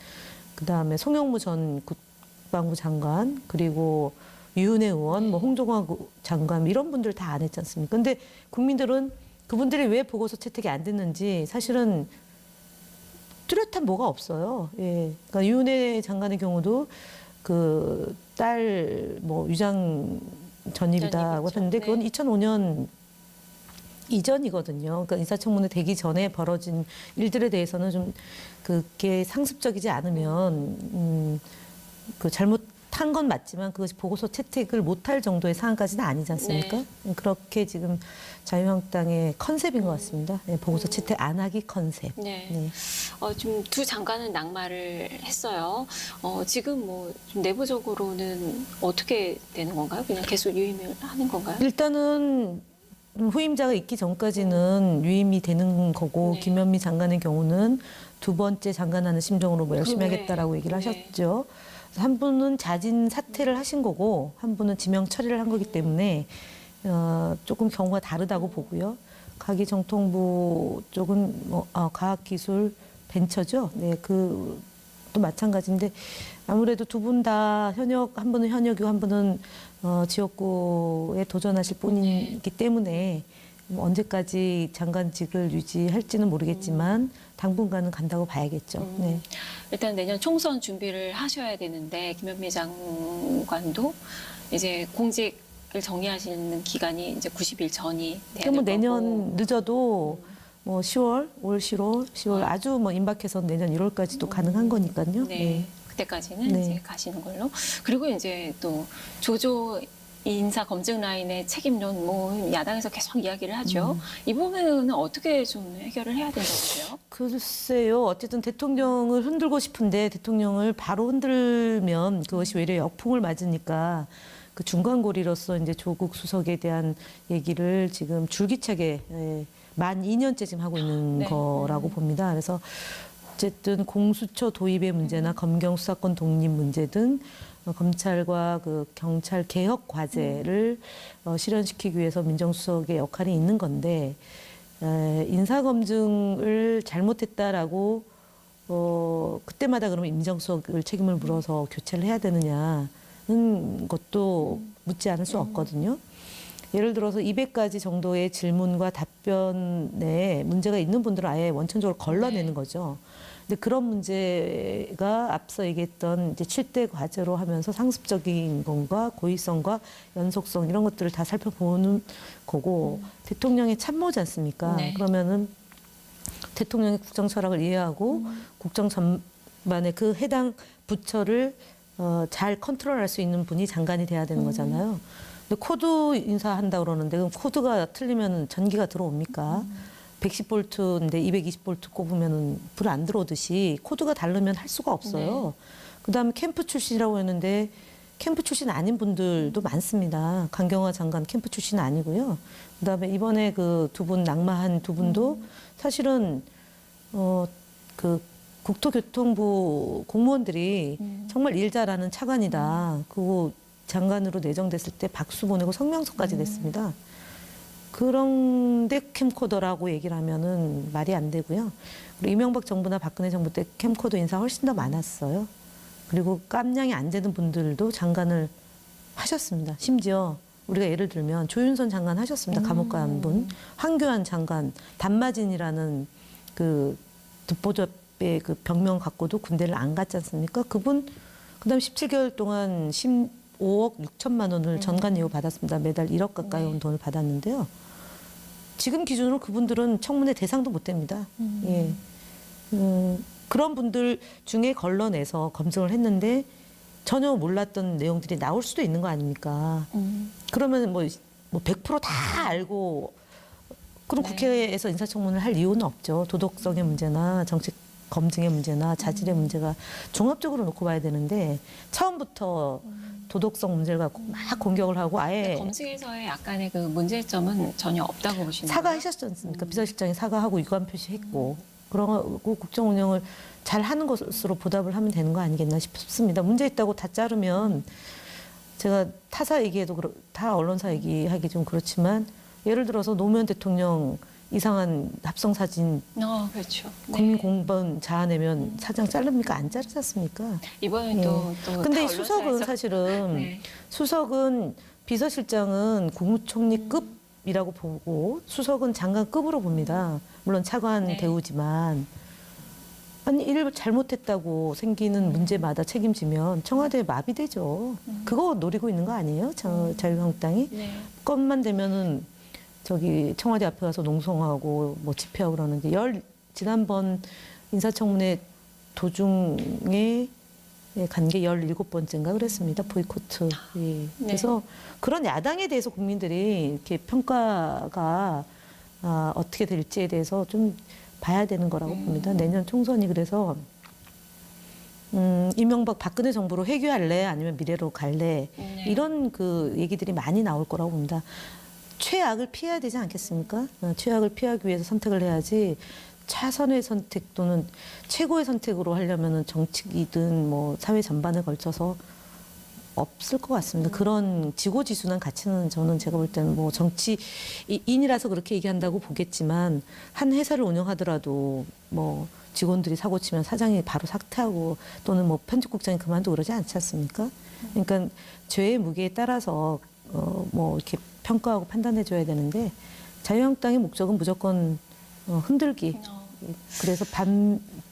그다음에 송영무 전 국방부 장관, 그리고 유은혜 의원, 뭐 홍종화 장관 이런 분들 다 안 했지 않습니까? 근데 국민들은 그분들이 왜 보고서 채택이 안 됐는지 사실은 뚜렷한 뭐가 없어요. 예. 그러니까 유은혜 장관의 경우도 그 딸 뭐 위장 전입이다고 했는데 그건 2005년 이전이거든요. 그러니까 인사청문회 되기 전에 벌어진 일들에 대해서는 좀 그게 상습적이지 않으면 그 잘못한 건 맞지만 그것이 보고서 채택을 못할 정도의 사안까지는 아니지 않습니까? 그렇게 지금 자유한국당의 컨셉인 것 같습니다. 네, 보고서 채택 안 하기 컨셉. 지금 두 장관은 낙마를 했어요. 지금 뭐 좀 내부적으로는 어떻게 되는 건가요? 그냥 계속 유임을 하는 건가요? 일단은 후임자가 있기 전까지는 유임이 되는 거고 네. 김현미 장관의 경우는 두 번째 장관하는 심정으로 뭐 열심히 네. 하겠다라고 얘기를 네. 하셨죠. 그래서 한 분은 자진 사퇴를 하신 거고 한 분은 지명 처리를 한 거기 때문에 조금 경우가 다르다고 보고요. 가기정통부 쪽은 뭐 과학기술 벤처죠. 네, 그또 마찬가지인데 아무래도 두 분 다 현역, 한 분은 현역이고 한 분은 지역구에 도전하실 분이기 때문에 뭐 언제까지 장관직을 유지할지는 모르겠지만 당분간은 간다고 봐야겠죠. 네. 일단 내년 총선 준비를 하셔야 되는데 김현미 장관도 이제 공직을 정리하시는 기간이 이제 90일 전이 되는 뭐 거고. 내년 늦어도 뭐 10월, 올 10월 아주 뭐 임박해서 내년 1월까지도 가능한 거니까요. 네. 그때까지는 네. 이제 가시는 걸로. 그리고 이제 또 조조 인사 검증 라인의 책임론 뭐 야당에서 계속 이야기를 하죠. 이 부분은 어떻게 좀 해결을 해야 된다고 보세요? 글쎄요. 어쨌든 대통령을 흔들고 싶은데 대통령을 바로 흔들면 그것이 외려 역풍을 맞으니까 그 중간고리로서 이제 조국 수석에 대한 얘기를 지금 줄기차게 만 2년째 지금 하고 있는 네. 거라고 봅니다. 그래서 어쨌든 공수처 도입의 문제나 검경 수사권 독립 문제 등 검찰과 그 경찰 개혁 과제를 실현시키기 위해서 민정수석의 역할이 있는 건데 인사검증을 잘못했다라고 그때마다 그러면 민정수석을 책임을 물어서 교체를 해야 되느냐는 것도 묻지 않을 수 없거든요. 예를 들어서 200가지 정도의 질문과 답변에 문제가 있는 분들은 아예 원천적으로 걸러내는 거죠. 근데 그런 문제가 앞서 얘기했던 이제 7대 과제로 하면서 상습적인 것과 고의성과 연속성 이런 것들을 다 살펴보는 거고 대통령의 참모지 않습니까? 네. 그러면은 대통령의 국정 철학을 이해하고 국정 전반의 그 해당 부처를 잘 컨트롤할 수 있는 분이 장관이 돼야 되는 거잖아요. 근데 코드 인사한다고 그러는데 그럼 코드가 틀리면 전기가 들어옵니까? 110볼트인데 220볼트 꼽으면 불 안 들어오듯이 코드가 다르면 할 수가 없어요. 그다음에 캠프 출신이라고 했는데 캠프 출신 아닌 분들도 많습니다. 강경화 장관 캠프 출신 아니고요. 그다음에 이번에 그 두 분 낙마한 두 분도 사실은 그 국토교통부 공무원들이 정말 일 잘하는 차관이다. 그리고 장관으로 내정됐을 때 박수 보내고 성명서까지 냈습니다. 그런데 캠코더라고 얘기를 하면은 말이 안 되고요. 그리고 이명박 정부나 박근혜 정부 때 캠코더 인사 훨씬 더 많았어요. 그리고 깜냥이 안 되는 분들도 장관을 하셨습니다. 심지어 우리가 예를 들면 조윤선 장관 하셨습니다. 감옥 간 분. 황교안 장관, 단마진이라는 그 듣보잡의 그 병명 갖고도 군대를 안 갔지 않습니까? 그분 그다음 17개월 동안 5억 6천만 원을 전관 예우 받았습니다. 매달 1억 가까이 온 돈을 받았는데요. 지금 기준으로 그분들은 청문회 대상도 못 됩니다. 예. 그런 분들 중에 걸러내서 검증을 했는데 전혀 몰랐던 내용들이 나올 수도 있는 거 아닙니까? 그러면 뭐 100%다 알고 그럼 국회에서 인사청문을 할 이유는 없죠. 도덕성의 문제나 정책 검증의 문제나 자질의 문제가 종합적으로 놓고 봐야 되는데 처음부터 도덕성 문제를 갖고 막 공격을 하고 아예 검증에서의 약간의 그 문제점은 전혀 없다고 보시는 거예요? 사과하셨지 않습니까? 비서실장이 사과하고 유감 표시했고 그러고 국정 운영을 잘 하는 것으로 보답을 하면 되는 거 아니겠나 싶습니다. 문제 있다고 다 자르면 제가 타사 얘기해도 다 언론사 얘기하기 좀 그렇지만 예를 들어서 노무현 대통령 이상한 합성 사진 그렇죠. 국민 공번 자아내면 사장 자릅니까? 안 자르지 않습니까? 이번에 또 근데 다 이 수석은 언론사에서- 사실은 네. 수석은 비서실장은 국무총리급이라고 보고 수석은 장관급으로 봅니다. 물론 차관 네. 대우지만 아니 일 잘못했다고 생기는 문제마다 책임지면 청와대 마비되죠. 그거 노리고 있는 거 아니에요? 자유한국당이 네. 것만 되면은 저기 청와대 앞에 가서 농성하고 뭐 집회하고 그러는데 지난번 인사청문회 도중에 간 게 17번째인가 그랬습니다. 보이코트. 예. 그래서 그런 야당에 대해서 국민들이 이렇게 평가가 어떻게 될지에 대해서 좀 봐야 되는 거라고 봅니다. 내년 총선이 그래서 이명박 박근혜 정부로 회귀할래 아니면 미래로 갈래 네. 이런 그 얘기들이 많이 나올 거라고 봅니다. 최악을 피해야 되지 않겠습니까? 최악을 피하기 위해서 선택을 해야지 차선의 선택 또는 최고의 선택으로 하려면은 정치이든 뭐 사회 전반에 걸쳐서 없을 것 같습니다. 그런 지고지순한 가치는 저는 제가 볼 때는 뭐 정치인이라서 그렇게 얘기한다고 보겠지만 한 회사를 운영하더라도 뭐 직원들이 사고 치면 사장이 바로 사퇴하고 또는 뭐 편집국장이 그만두고 그러지 않지 않습니까? 그러니까 죄의 무게에 따라서 뭐 이렇게 평가하고 판단해 줘야 되는데 자유한국당의 목적은 무조건 흔들기. 그래서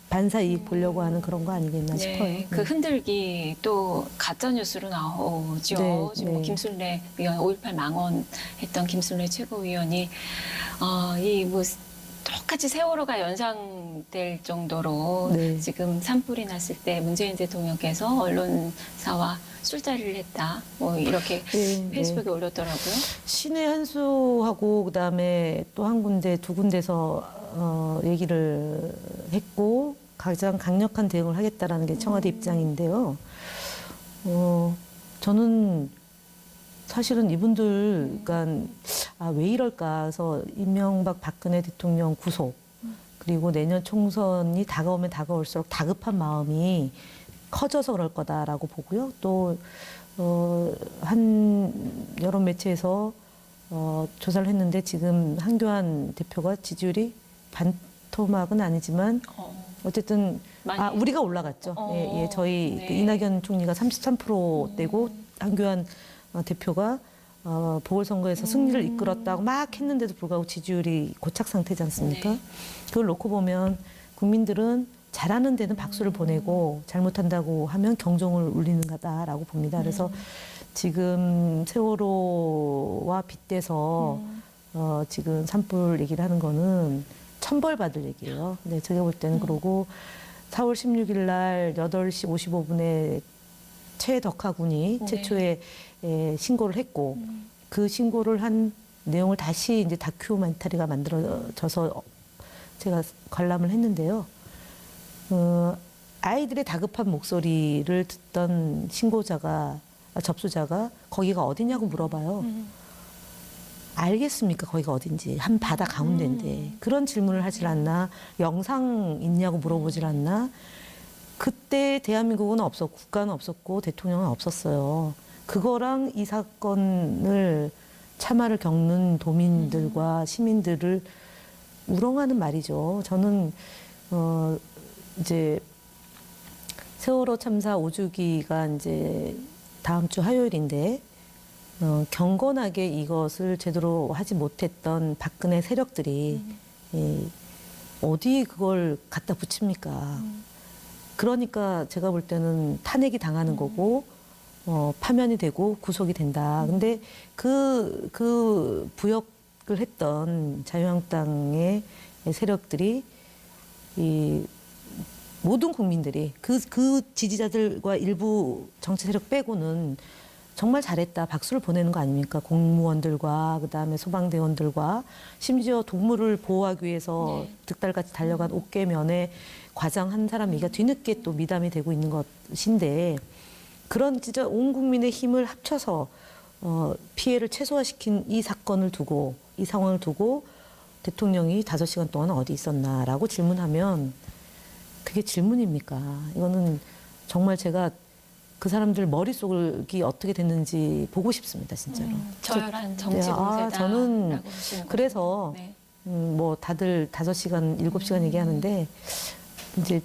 반사 이익 보려고 하는 그런 거 아니겠나 싶어요. 그 흔들기 또 가짜 뉴스로 나오죠. 네, 지금 뭐 네. 김순례 위원 5.18 망언했던 김순례 최고위원이 이 뭐 똑같이 세월호가 연상될 정도로 네. 지금 산불이 났을 때 문재인 대통령께서 언론사와 술자리를 했다. 뭐 이렇게 네, 페이스북에 네. 올렸더라고요. 신의 한수하고 그다음에 또 한 군데 두 군데서 얘기를 했고 가장 강력한 대응을 하겠다라는 게 청와대 입장인데요. 저는 사실은 이분들 그러니까 왜 이럴까 해서 이명박 박근혜 대통령 구속 그리고 내년 총선이 다가오면 다가올수록 다급한 마음이 커져서 그럴 거다라고 보고요. 또 한 여러 매체에서 조사를 했는데 지금 한교안 대표가 지지율이 반토막은 아니지만 어쨌든 많이 우리가 올라갔죠. 예, 저희 네. 그 이낙연 총리가 33%대고 한교안 대표가 보궐선거에서 승리를 이끌었다고 막 했는데도 불구하고 지지율이 고착 상태지 않습니까? 네. 그걸 놓고 보면 국민들은 잘하는 데는 박수를 보내고 잘못한다고 하면 경종을 울리는 거다라고 봅니다. 그래서 지금 세월호와 빗대서 지금 산불 얘기를 하는 거는 천벌받을 얘기예요. 네, 제가 볼 때는 그러고 4월 16일 날 8시 55분에 최덕하 군이 네. 최초의 신고를 했고 그 신고를 한 내용을 다시 이제 다큐멘터리가 만들어져서 제가 관람을 했는데요. 아이들의 다급한 목소리를 듣던 접수자가 거기가 어디냐고 물어봐요. 알겠습니까? 거기가 어딘지. 한 바다 가운데인데. 그런 질문을 하질 않나? 영상 있냐고 물어보질 않나? 그때 대한민국은 없었고, 국가는 없었고, 대통령은 없었어요. 그거랑 이 사건을 참화를 겪는 도민들과 시민들을 우롱하는 말이죠. 저는, 이제, 세월호 참사 5주기가 이제 다음 주 화요일인데, 경건하게 이것을 제대로 하지 못했던 박근혜 세력들이 어디 그걸 갖다 붙입니까? 그러니까 제가 볼 때는 탄핵이 당하는 거고 파면이 되고 구속이 된다. 근데 그 부역을 했던 자유한국당의 세력들이 이 모든 국민들이 그 지지자들과 일부 정치 세력 빼고는 정말 잘했다 박수를 보내는 거 아닙니까? 공무원들과 그다음에 소방대원들과 심지어 동물을 보호하기 위해서 네. 득달같이 달려간 옥계면에 과장 한 사람이가 뒤늦게 또 미담이 되고 있는 것인데 그런 진짜 온 국민의 힘을 합쳐서 피해를 최소화시킨 이 사건을 두고 이 상황을 두고 대통령이 5시간 동안 어디 있었나라고 질문하면 그게 질문입니까? 이거는 정말 제가 그 사람들 머릿속이 어떻게 됐는지 보고 싶습니다, 진짜로. 저열한 정치 네, 공세다라고 저는 보시는 그래서 거죠. 네. 뭐 다들 5시간, 7시간 얘기하는데 이제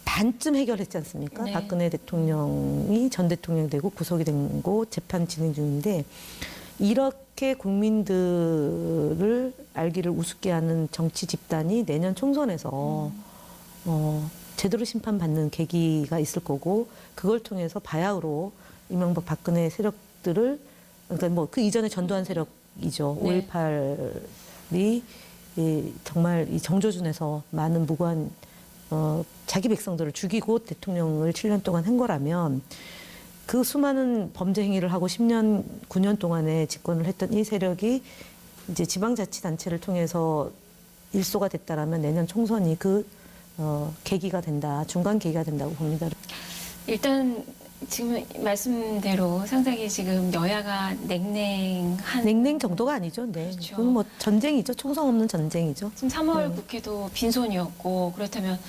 반쯤 해결했지 않습니까? 네. 박근혜 대통령이 전 대통령이 되고 구속이 된 거 재판 진행 중인데 이렇게 국민들을 알기를 우습게 하는 정치 집단이 내년 총선에서 제대로 심판받는 계기가 있을 거고 그걸 통해서 바야흐로 이명박 박근혜 세력들을 그러니까 뭐 그 이전에 전두환 세력이죠. 네. 5.18이 정말 이 정조준에서 많은 무고한 자기 백성들을 죽이고 대통령을 7년 동안 한 거라면 그 수많은 범죄 행위를 하고 10년, 9년 동안에 집권을 했던 이 세력이 이제 지방자치단체를 통해서 일소가 됐다라면 내년 총선이 계기가 된다, 중간 계기가 된다고 봅니다. 일단 지금 말씀대로 상당히 지금 여야가 냉랭한 냉랭 정도가 아니죠. 네. 그렇죠. 그건 뭐 전쟁이죠. 총성 없는 전쟁이죠. 지금 3월 국회도 빈손이었고 그렇다면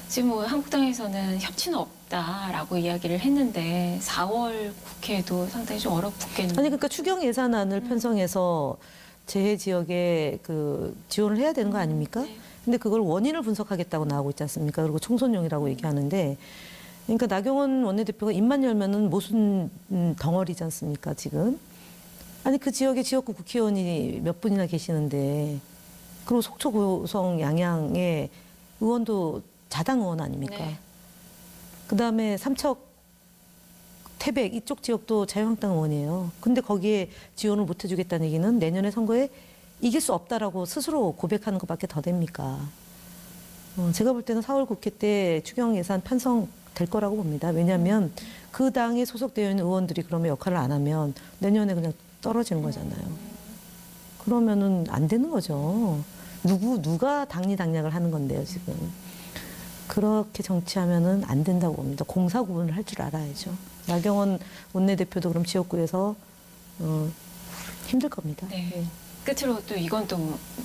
지금 뭐 한국당에서는 협치는 없다라고 이야기를 했는데 4월 국회도 상당히 좀 얼어붙겠는데. 아니 그러니까 추경 예산안을 편성해서 재해 지역에 그 지원을 해야 되는 거 아닙니까? 네. 근데 그걸 원인을 분석하겠다고 나오고 있지 않습니까? 그리고 총선용이라고 얘기하는데, 그러니까 나경원 원내대표가 입만 열면은 모순 덩어리지 않습니까? 지금 아니 그 지역에 지역구 국회의원이 몇 분이나 계시는데, 그리고 속초, 고성, 양양의 의원도 자당 의원 아닙니까? 네. 그다음에 삼척, 태백 이쪽 지역도 자유한국당 의원이에요. 근데 거기에 지원을 못 해주겠다는 얘기는 내년에 선거에 이길 수 없다라고 스스로 고백하는 것밖에 더 됩니까? 제가 볼 때는 4월 국회 때 추경 예산 편성될 거라고 봅니다. 왜냐하면 그 당에 소속되어 있는 의원들이 그러면 역할을 안 하면 내년에 그냥 떨어지는 거잖아요. 그러면은 안 되는 거죠. 누가 당리당략을 하는 건데요, 지금. 그렇게 정치하면은 안 된다고 봅니다. 공사 구분을 할 줄 알아야죠. 나경원 원내대표도 그럼 지역구에서 힘들 겁니다. 네. 네. 끝으로 또 이건 또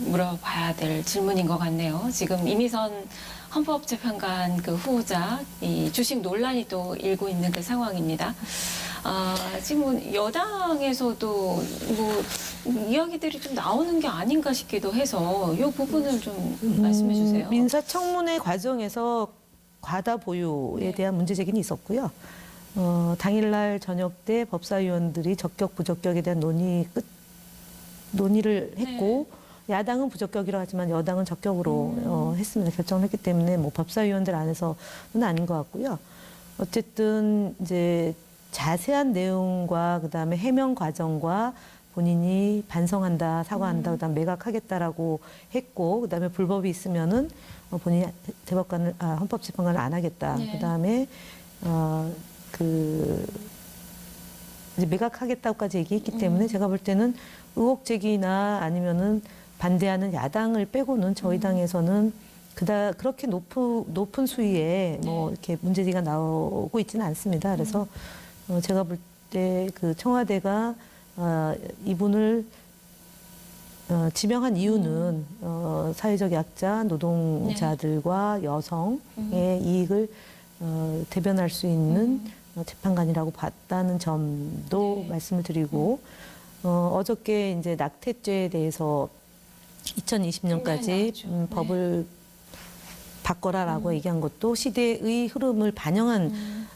물어봐야 될 질문인 것 같네요. 지금 이미선 헌법재판관 그 후보자 이 주식 논란이 또 일고 있는 그 상황입니다. 지금 여당에서도 뭐 이야기들이 좀 나오는 게 아닌가 싶기도 해서 이 부분을 좀 말씀해 주세요. 민사청문회 과정에서 과다 보유에 네. 대한 문제 제기는 있었고요. 당일날 저녁 때 법사위원들이 적격 부적격에 대한 논의를 했고 야당은 부적격이라고 하지만 여당은 적격으로 했습니다. 결정을 했기 때문에 뭐 법사위원들 안에서는 아닌 것 같고요. 어쨌든 이제 자세한 내용과 그다음에 해명 과정과 본인이 반성한다, 사과한다, 그다음 매각하겠다라고 했고, 그다음에 불법이 있으면은 본인이 헌법재판관을 안 하겠다. 네. 그다음에 이제 매각하겠다고까지 얘기했기 때문에 제가 볼 때는 의혹 제기나 아니면은 반대하는 야당을 빼고는 저희 당에서는 그렇게 높은 수위에 뭐 이렇게 문제제기가 나오고 있지는 않습니다. 그래서 제가 볼 때 그 청와대가 이분을 지명한 이유는 사회적 약자, 노동자들과 여성의 이익을 대변할 수 있는 재판관이라고 봤다는 점도 말씀을 드리고 어저께 이제 낙태죄에 대해서 2020년까지 법을 바꿔라라고 얘기한 것도 시대의 흐름을 반영한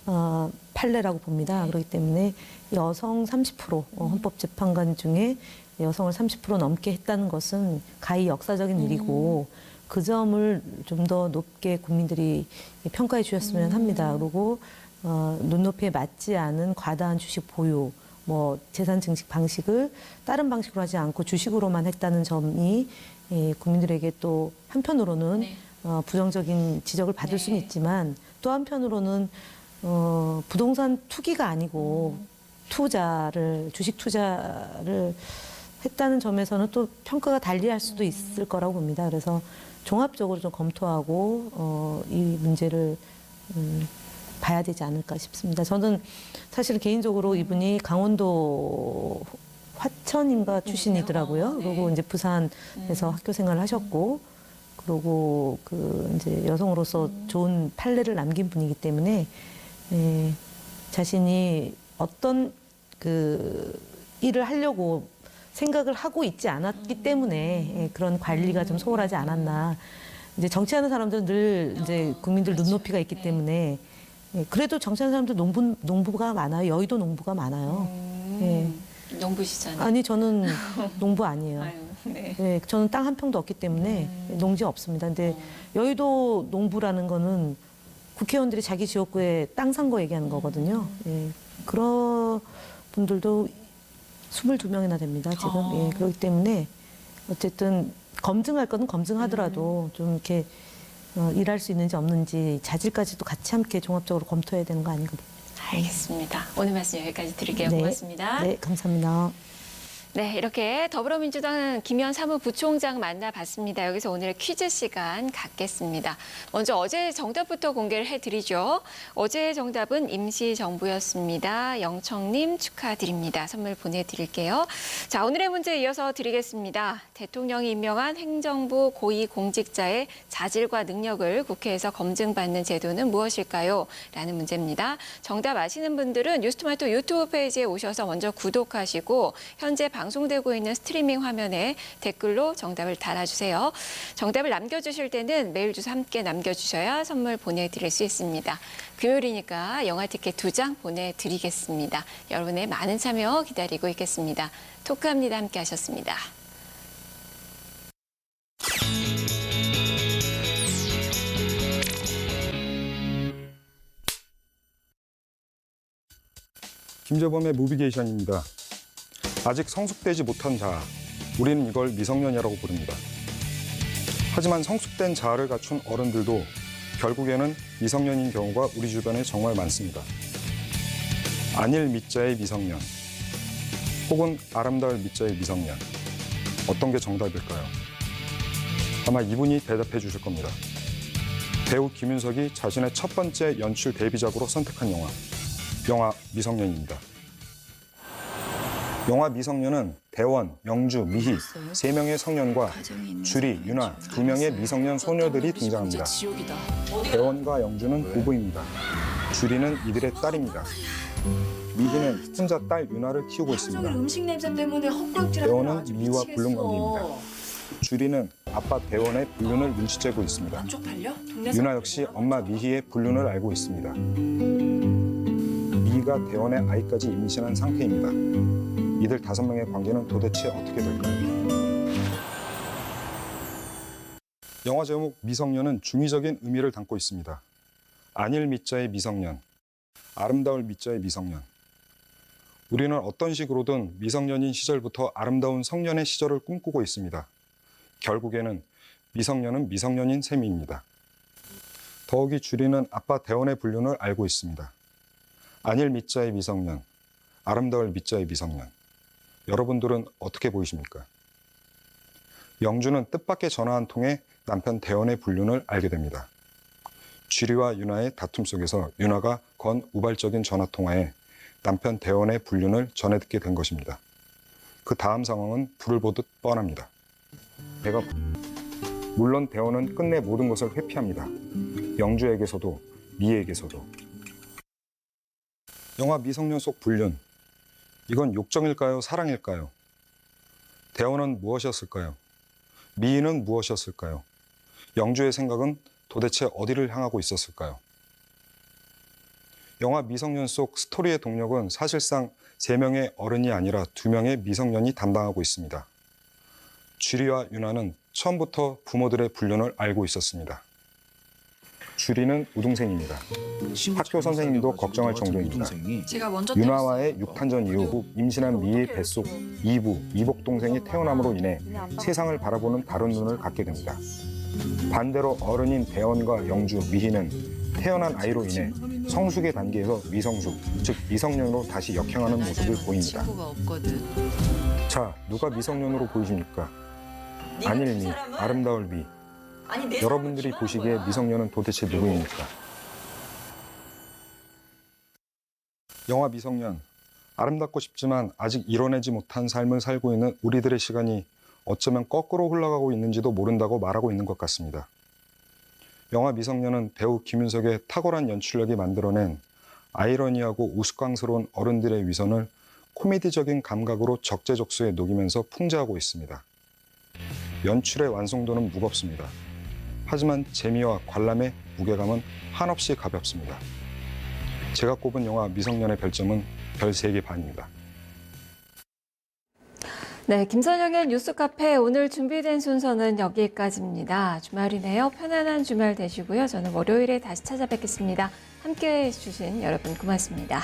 판례라고 봅니다. 그렇기 때문에 여성 30% 헌법재판관 중에 여성을 30% 넘게 했다는 것은 가히 역사적인 일이고 그 점을 좀 더 높게 국민들이 평가해 주셨으면 합니다. 그리고 눈높이에 맞지 않은 과다한 주식 보유, 뭐 재산 증식 방식을 다른 방식으로 하지 않고 주식으로만 했다는 점이 국민들에게 또 한편으로는 부정적인 지적을 받을 수는 있지만 또 한편으로는 부동산 투기가 아니고 주식 투자를 했다는 점에서는 또 평가가 달리할 수도 있을 거라고 봅니다. 그래서 종합적으로 좀 검토하고 이 문제를 봐야 되지 않을까 싶습니다. 저는 사실 개인적으로 이분이 강원도 화천인가 출신이더라고요. 그리고 이제 부산에서 학교 생활을 하셨고, 그리고 이제 여성으로서 좋은 판례를 남긴 분이기 때문에 자신이 어떤 일을 하려고 생각을 하고 있지 않았기 때문에 그런 관리가 좀 소홀하지 않았나. 이제 정치하는 사람들은 늘 이제 국민들 눈높이가 있기 때문에 그래도 정치하는 사람들 농부가 많아요. 여의도 농부가 많아요. 농부시잖아요. 아니 저는 농부 아니에요. 아유, 네. 네, 저는 땅 한 평도 없기 때문에 농지 없습니다. 근데 여의도 농부라는 거는 국회의원들이 자기 지역구에 땅 산 거 얘기하는 거거든요. 그런 분들도 22명이나 됩니다, 지금. 그렇기 때문에 어쨌든 검증할 거는 검증하더라도 좀 이렇게 일할 수 있는지 없는지 자질까지도 같이 함께 종합적으로 검토해야 되는 거 아닌가 봅니다. 알겠습니다. 오늘 말씀 여기까지 드릴게요. 네. 고맙습니다. 네, 감사합니다. 네, 이렇게 더불어민주당 김현 사무부총장 만나봤습니다. 여기서 오늘 퀴즈 시간 갖겠습니다. 먼저 어제 정답부터 공개를 해드리죠. 어제의 정답은 임시정부였습니다. 영청님 축하드립니다. 선물 보내드릴게요. 자, 오늘의 문제 이어서 드리겠습니다. 대통령이 임명한 행정부 고위공직자의 자질과 능력을 국회에서 검증받는 제도는 무엇일까요? 라는 문제입니다. 정답 아시는 분들은 뉴스토마토 유튜브 페이지에 오셔서 먼저 구독하시고 현재 방송되고 있는 스트리밍 화면에 댓글로 정답을 달아주세요. 정답을 남겨주실 때는 메일 주소 함께 남겨주셔야 선물 보내드릴 수 있습니다. 금요일이니까 영화 티켓 2장 보내드리겠습니다. 여러분의 많은 참여 기다리고 있겠습니다. 토크합니다. 함께 하셨습니다. 김재범의 무비게이션입니다. 아직 성숙되지 못한 자아, 우리는 이걸 미성년이라고 부릅니다. 하지만 성숙된 자아를 갖춘 어른들도 결국에는 미성년인 경우가 우리 주변에 정말 많습니다. 안일 미자의 미성년, 혹은 아름다울 미자의 미성년, 어떤 게 정답일까요? 아마 이분이 대답해 주실 겁니다. 배우 김윤석이 자신의 첫 번째 연출 데뷔작으로 선택한 영화 미성년입니다. 영화 미성년은 대원, 영주, 미희 3명의 성년과 주리, 유나 2명의 미성년 소녀들이 등장합니다. 대원과 영주는 부부입니다. 주리는 이들의 딸입니다. 미희는 혼자 딸 유나를 키우고 있습니다. 음식 냄새 때문에 헛구역질하는 대원은 미희와 불륜 관계입니다. 주리는 아빠 대원의 불륜을 눈치채고 있습니다. 유나 역시 엄마 미희의 불륜을 알고 있습니다. 미희가 대원의 아이까지 임신한 상태입니다. 이들 5명의 관계는 도대체 어떻게 될까요? 영화 제목 미성년은 중의적인 의미를 담고 있습니다. 안일 미자의 미성년, 아름다울 미자의 미성년. 우리는 어떤 식으로든 미성년인 시절부터 아름다운 성년의 시절을 꿈꾸고 있습니다. 결국에는 미성년은 미성년인 셈입니다. 더욱이 주리는 아빠 대원의 불륜을 알고 있습니다. 안일 미자의 미성년, 아름다울 미자의 미성년. 여러분들은 어떻게 보이십니까? 영주는 뜻밖의 전화 한 통에 남편 대원의 불륜을 알게 됩니다. 주리와 유나의 다툼 속에서 유나가 건 우발적인 전화통화에 남편 대원의 불륜을 전해 듣게 된 것입니다. 그 다음 상황은 불을 보듯 뻔합니다. 물론 대원은 끝내 모든 것을 회피합니다. 영주에게서도 미희에게서도. 영화 미성년 속 불륜. 이건 욕정일까요? 사랑일까요? 대원은 무엇이었을까요? 미희는 무엇이었을까요? 영주의 생각은 도대체 어디를 향하고 있었을까요? 영화 미성년 속 스토리의 동력은 사실상 3명의 어른이 아니라 2명의 미성년이 담당하고 있습니다. 주리와 유나는 처음부터 부모들의 불륜을 알고 있었습니다. 주리는 우등생입니다. 학교 선생님도 걱정할 정도입니다. 유나와의 육탄전 이후 임신한 미희의 뱃속 이복 동생이 태어남으로 인해 세상을 바라보는 다른 눈을 갖게 됩니다. 반대로 어른인 대원과 영주, 미희는 태어난 아이로 인해 성숙의 단계에서 미성숙, 즉 미성년으로 다시 역행하는 모습을 보입니다. 자, 누가 미성년으로 보이십니까? 안일 미, 아름다울 미. 여러분들이 보시기에 미성년은 도대체 누구입니까? 영화 미성년, 아름답고 싶지만 아직 이뤄내지 못한 삶을 살고 있는 우리들의 시간이 어쩌면 거꾸로 흘러가고 있는지도 모른다고 말하고 있는 것 같습니다. 영화 미성년은 배우 김윤석의 탁월한 연출력이 만들어낸 아이러니하고 우스꽝스러운 어른들의 위선을 코미디적인 감각으로 적재적소에 녹이면서 풍자하고 있습니다. 연출의 완성도는 무겁습니다. 하지만 재미와 관람의 무게감은 한없이 가볍습니다. 제가 꼽은 영화 미성년의 별점은 별 3개 반입니다. 네, 김선영의 뉴스카페 오늘 준비된 순서는 여기까지입니다. 주말이네요. 편안한 주말 되시고요. 저는 월요일에 다시 찾아뵙겠습니다. 함께해 주신 여러분 고맙습니다.